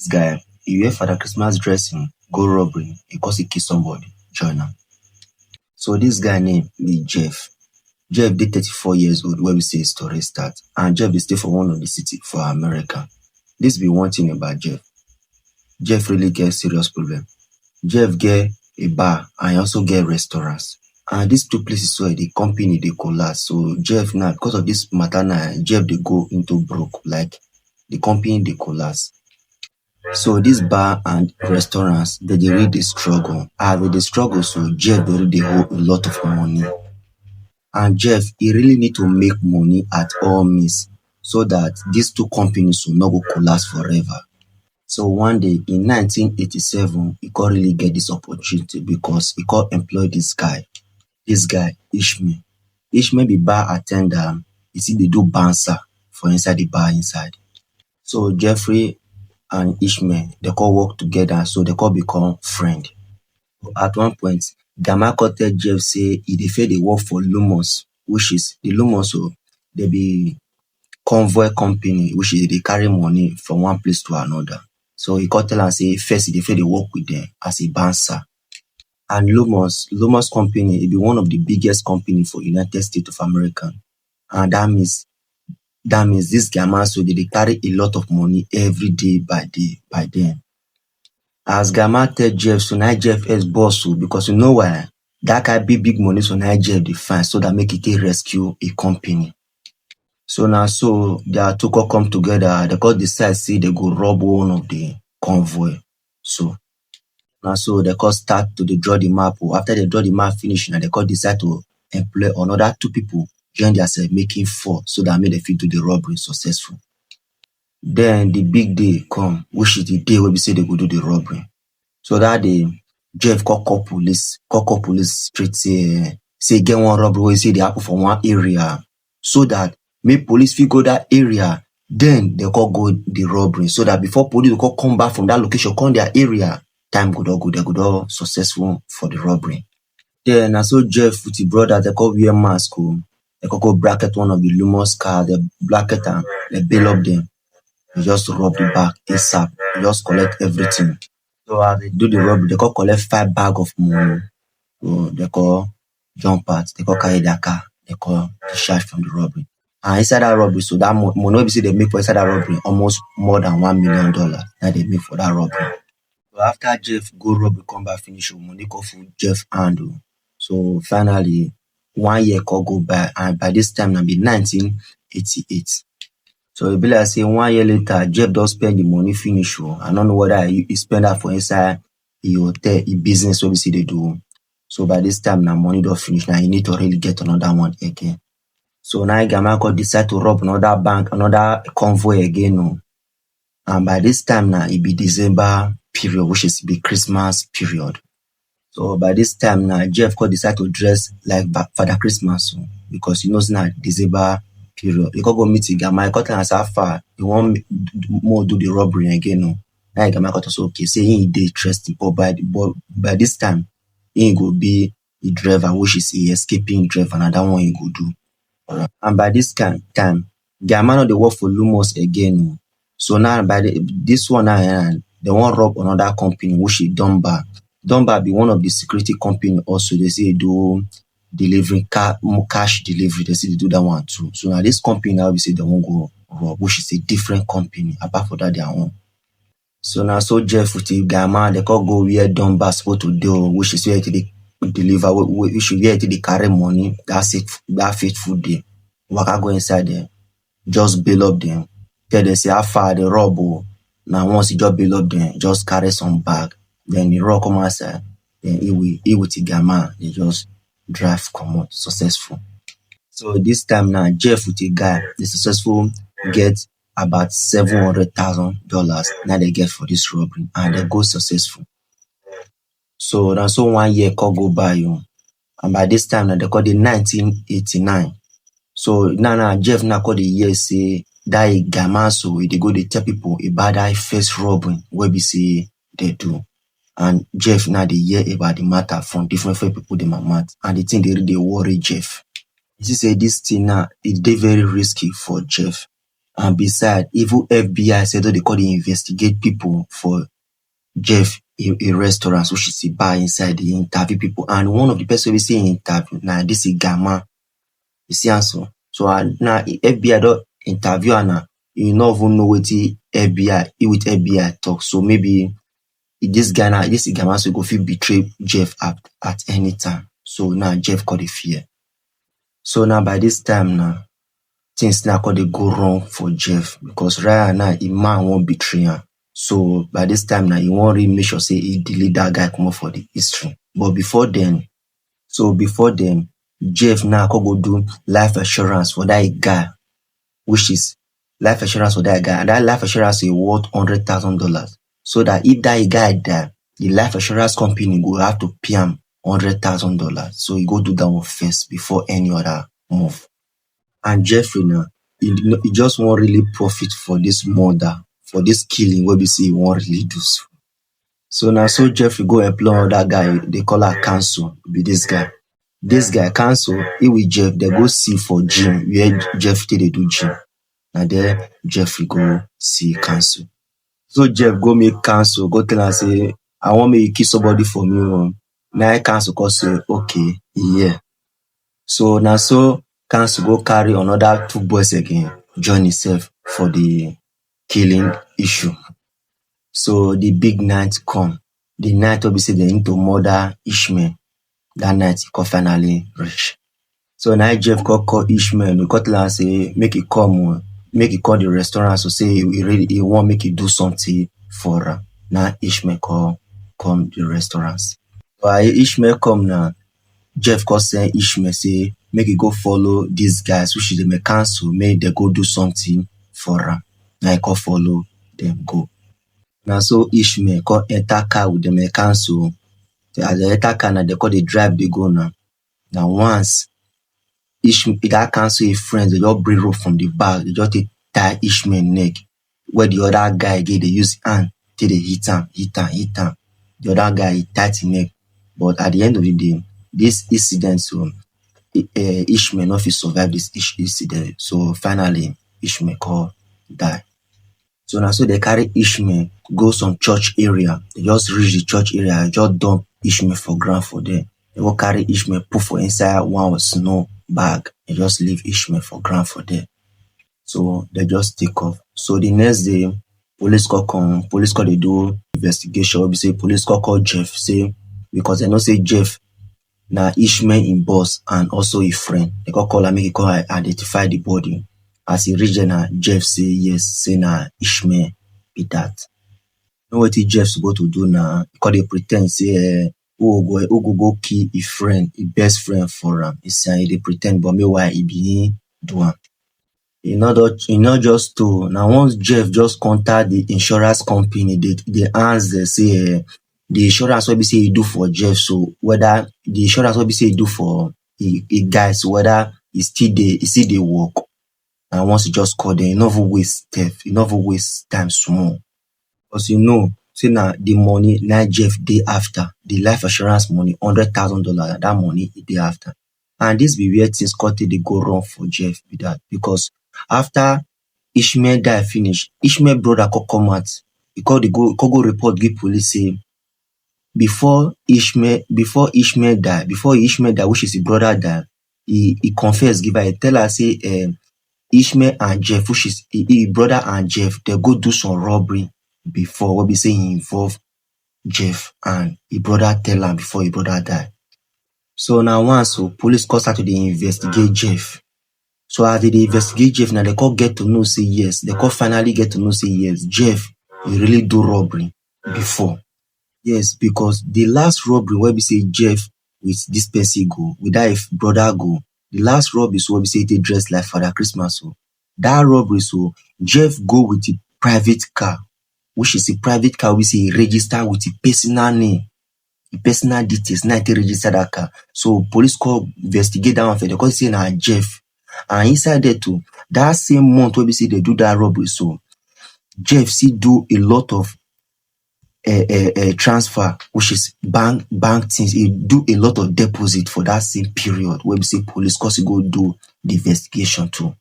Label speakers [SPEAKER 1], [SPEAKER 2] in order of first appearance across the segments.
[SPEAKER 1] This guy, he wear Father Christmas dressing, go robbery because he kill somebody, join am. So this guy name be Jeff. Jeff dey 34 years old when we say his story start, and Jeff dey stay for one of the city for America. This be one thing about Jeff. Jeff really get serious problem. Jeff get a bar and he also get restaurants. And these two places where the company they collapse. So Jeff now, because of this matter now, Jeff they go into broke, like the company they collapse. So this bar and restaurants, they really struggle. They struggle, so Jeff they really hold a lot of money. And Jeff, he really need to make money at all means so that these two companies will not go collapse forever. So one day in 1987, he could really get this opportunity because he could employ this guy, Ishmael. Ishmael be bar attendant, you see they do bouncer for inside the bar inside. So Jeffrey and Ishmael, they could work together, so they could become friend. At one point, Gamma could tell Jeff say he dey they work for Lumos, which is the Lumos, so they be convoy company, which is they carry money from one place to another. So he could tell and say first they work with them as a bouncer. And Lumos company, it be one of the biggest company for United States of America. And that means this Gamma, so they carry a lot of money every day by them. As Gamma tell Jeff, so now Jeff is boss, because you know why? That can be big money, so now Jeff define so that make it a rescue a company. So now their two could come together, they could decide say they go rob one of the convoy. So now they could start to draw the map. After they draw the map finish, now they could decide to employ another two people, join themselves, making 4 so that made the fit to the robbery successful. Then the big day come, which is the day where we say they go do the robbery. So that day, Jeff call police straight say get one robbery where say they happen for one area, so that make police fit go that area, then they call go the robbery, so that before police will come back from that location, come their area, time go go, they go all successful for the robbery. Then so Jeff with his brother, they call wear mask, they call go bracket one of the Lumos car, they bracket and they bail up them. They just rob the back ASAP, they just collect everything. So as they do the robbery, they call collect 5 bags of money. So they call jump out, they call carry their car, they call discharge from the robbery. And inside that robbery, so that money they make for inside that robbery almost more than $1 million that they make for that robbery. So after Jeff go robbery, come back finish money go for Jeff handle. So finally 1 year could go by, and by this time now be 1988. So it be like say 1 year later, Jeff does spend the money finish. I don't know whether he spend that for inside he hotel, he business, what we see they do. So by this time now money don't finish. Now he need to really get another one again. So now Gamma could decide to rob another bank, another convoy again. And by this time now it be December period, which is be Christmas period. So by this time now Jeff could decide to dress like Father Christmas, because he knows now December period. He could go meet Gamma, he could tell us how far he want more do the robbery again. Now Gamma could also okay, say he dey interested, but by this time he go be the driver, which is a escaping driver, and that one he go do. And by this time, Gamma no dey work for Lumos again. So now by this one now, they want rob another company, which is Dunbar. Dunbar be one of the security company also. They say do delivering cash delivery. They say they do that one too. So now this company now we say they won't go rob, which is a different company. Apart from that, they are one. So now Jeff with the Gamma, they can go where Dunbar supposed to do, which is where they deliver, we should where they carry money. That's it. That faithful day. Waka go inside there, just bail up them. Tell them say how far they rob. Now once you just bail up them, just carry some bag. Then the rob come outside. Then he with the Gamma, they just drive come out successful. So this time now, Jeff with the guy, the successful get about $700,000 now they get for this robbery, and they go successful. So now 1 year could go by you, and by this time now they call it 1989. So now Jeff now call the year say that Gamma, so they go they tell people about that first robbery where we say they do. And Jeff now they hear about the matter from different people they mad, and the thing they worry Jeff. He say this thing now it they very risky for Jeff. And beside, even FBI said that they call they investigate people for Jeff a restaurant, which is a bar inside, the interview people. And one of the person we see in interview, now this is Gamma. You see answer. So now FBI don't interview and you not even know what the FBI, with FBI talk. So maybe this guy now, this Gamma so go feel betray Jeff at any time. So now Jeff got the fear. So now by this time now, things now could they go wrong for Jeff because right now the man won't betray him. So by this time now he won't really make sure say he delete that guy come up for the history. But before then, Jeff now could go do life assurance for that guy, which is life assurance for that guy, and that life assurance is worth $100,000. So that if that guy die, the life assurance company will have to pay him $100,000. So he go do that one first before any other move. And Jeffrey now, he just won't really profit for this murder, for this killing, where we see he won't really do so. So now, so Jeffrey go employ that guy, they call her Counsel, be this guy. This guy, Counsel, he with Jeff, they go see for gym, where Jeff they do gym. And there, Jeffrey go see Counsel. So Jeff go make Counsel, go tell her, say, I want me to kill somebody for me. Now Counsel go say, okay, yeah. So now, so Counsel go carry another 2 boys again, join himself for the killing issue. So the big night come. The night obviously they need to murder Ishmael. That night he can finally reach. So now Jeff call Ishmael. We got to say make it come the restaurant. So say he want make it do something for her. Now Ishmael come the restaurants. But Ishmael come now. Jeff call say Ishmael say make it go follow these guys, which is the Counsel, make they go do something for her. Now he can follow them go. Now so Ishmael call enter car with the Counsel. As they enter car now, they call the drive they go now. Now once Ishmael that Counsel his friends, they just bring rope from the back, they just tie Ishmael neck. Where the other guy they use hand till they hit him. The other guy he tied his neck. But at the end of the day, this incident, so Ishmael not fit survive this incident. So finally, Ishmael call die. So now so they carry Ishmael go some church area. They just reach the church area, just dump Ishmael for ground for there. They go carry Ishmael, put for inside one snow bag. They just leave Ishmael for ground for there. So they just take off. So the next day, police call they do investigation. We say police call Jeff, say because they know say Jeff now Ishmael in boss and also a friend. They call and make it call identify the body. As he reach there, Jeff say yes, say na Ishmael be that. You know what Jeff supposed to do now? Because they pretend say who go kill his friend, his best friend for him. He say they pretend, but meanwhile he be do him. You not just to now once Jeff just contact the insurance company, they answer say the insurance will be say he do for Jeff. So whether the insurance will be say he do for a guy, so whether he still they work. And once you just call them, you never waste time small. Because you know, say now the money now Jeff day after the life assurance money, $100,000, that money day after. And this be where things they go wrong for Jeff with that. Because after Ishmael die finish, Ishmael brother come out. He go report give police say before Ishmael die, which is his brother die, he confess, give her, he tell her say Ishmael and Jeff, which is his brother and Jeff, they go do some robbery before what we say he involve Jeff and his brother tell him before his brother die. So now once so police call start to investigate Jeff. So as they investigate Jeff, now they call get to know say yes. They call finally get to know say yes, Jeff he really do robbery before. Yes, because the last robbery where we say Jeff with this person go, with that if brother go, the last robbery is where we say they dress like Father Christmas. So that robbery, so Jeff go with a private car, which is a private car we say he register with a personal name, the personal details, now they register that car. So police call investigate that one for they call say na Jeff. And inside there too, that same month where we say they do that robbery, so Jeff see do a lot of transfer, which is bank things. He do a lot of deposit for that same period where we say police cause he go do the investigation too.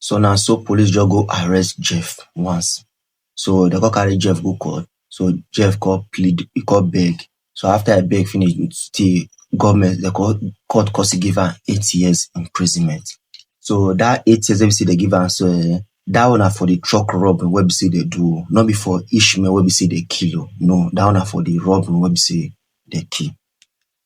[SPEAKER 1] So now so police just go arrest Jeff once. So they go carry Jeff go court. So Jeff go plead, he go beg. So after I beg finish, still government the court cause give am 8 years imprisonment. So that 8 years wey be say they give am, so that one na for the truck robbery wey be say they do, not be for Ishmael wey be say they kill o. No, that one na for the robbery wey be say they kill.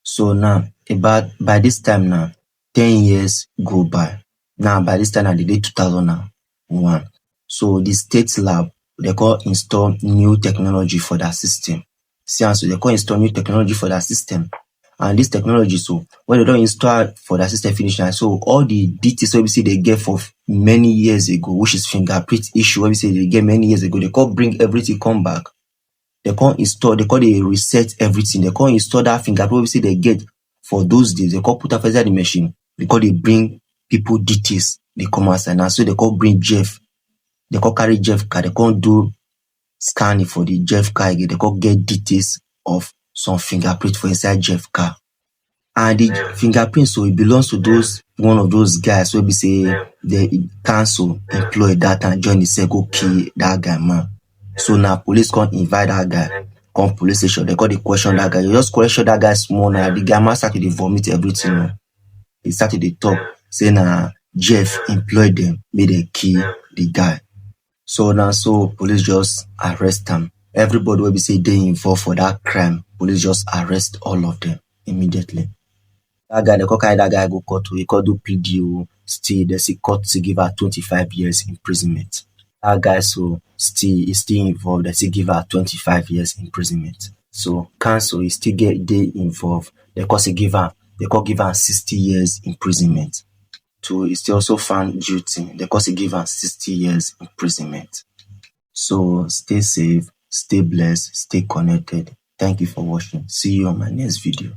[SPEAKER 1] So now about by this time now, 10 years go by. Now by this time na the day 2001. So the state lab they call install new technology for that system. See am, so they call install new technology for that system. And this technology, so when they don't install for that system finish now, so all the details wey be say they get for many years ago, which is fingerprint issue wey be say they get many years ago, they can't bring everything come back. They can't install, they can't they reset everything. They can't install that fingerprint wey be say they get for those days. They can't put up inside the machine because they bring people details. They come outside now, so they can't bring Jeff. They can't carry Jeff car. They can't do scanning for the Jeff car again. They can't get details of some fingerprint for inside Jeff car. And the fingerprint, so it belongs to those one of those guys where we say the council employ that and join the circle kill that guy, man. So now police can't invite that guy, come police station, they got the question that guy. You just question that guy small now. The guy man started to vomit everything. He started to talk, saying Jeff employed them, made they kill the guy. So now so police just arrest them. Everybody will be say they involved for that crime. Police just arrest all of them immediately. That guy, they could carry that guy go court. He could do PDO. Still, they see court to give her 25 years imprisonment. That guy, so still is still involved. They still give her 25 years imprisonment. So council is still get they involved. They could give her 60 years imprisonment. So it's still also found guilty. They could give her 60 years imprisonment. So stay safe, stay blessed, stay connected. Thank you for watching. See you on my next video.